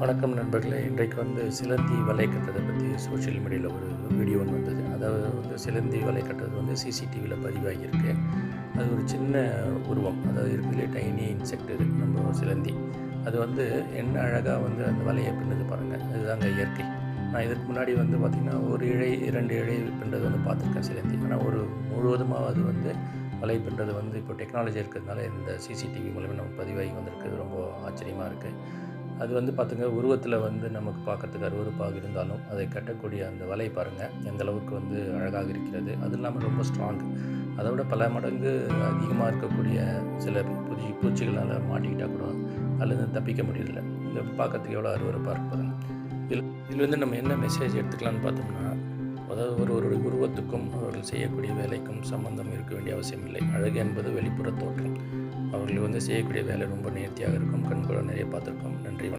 வணக்கம் நண்பர்களே. இன்றைக்கு சிலந்தி வலை கட்டுறதை பற்றி சோஷியல் மீடியாவில் ஒரு வீடியோ ஒன்று வந்தது. அதாவது சிலந்தி வலை கட்டுறது சிசிடிவியில் பதிவாகியிருக்கு. அது ஒரு சின்ன உருவம், அதாவது இருக்கிறதுலே டைனி இன்செக்ட் இது நம்ம சிலந்தி. அது என்ன அழகாக அந்த வலையை பின்னுது பாருங்கள். அதுதாங்க இயற்கை. நான் இதுக்கு முன்னாடி பார்த்திங்கன்னா ஒரு இழை 2 இழை பின்றது பார்த்துருக்கேன் சிலந்தி. ஆனால் ஒரு முழுவதுமாக அது வலை பின்றது இப்போ டெக்னாலஜி இருக்கிறதுனால இந்த சிசிடிவி மூலமாக நம்ம பதிவாகி வந்திருக்கு. ரொம்ப ஆச்சரியமாக இருக்குது. அது பார்த்துங்க, உருவத்தில் நமக்கு பார்க்குறதுக்கு அருவருப்பாக இருந்தாலும் அதை கட்டக்கூடிய அந்த வலை பாருங்கள் எந்த அளவுக்கு அழகாக இருக்கிறது. அது இல்லாமல் ரொம்ப ஸ்ட்ராங். அதை விட பல மடங்கு அதிகமாக இருக்கக்கூடிய சில பூச்சிகளால் மாட்டிக்கிட்டால் கூட அல்லது தப்பிக்க முடியல. இந்த பார்க்குறதுக்கு எவ்வளோ அருவருப்பாக இருக்கு பாருங்கள். இதில் நம்ம என்ன மெசேஜ் எடுத்துக்கலான்னு பார்த்தோம்னா, அதாவது ஒருவருடைய உருவத்துக்கும் அவர்கள் செய்யக்கூடிய வேலைக்கும் சம்பந்தம் இருக்க வேண்டிய அவசியம் இல்லை. அழகு என்பது வெளிப்புற தோற்றம். அவர்கள் செய்யக்கூடிய வேலை ரொம்ப நேர்த்தியாக இருக்கும். கண்கூட நிறைய பார்த்துருக்கோம். நன்றி.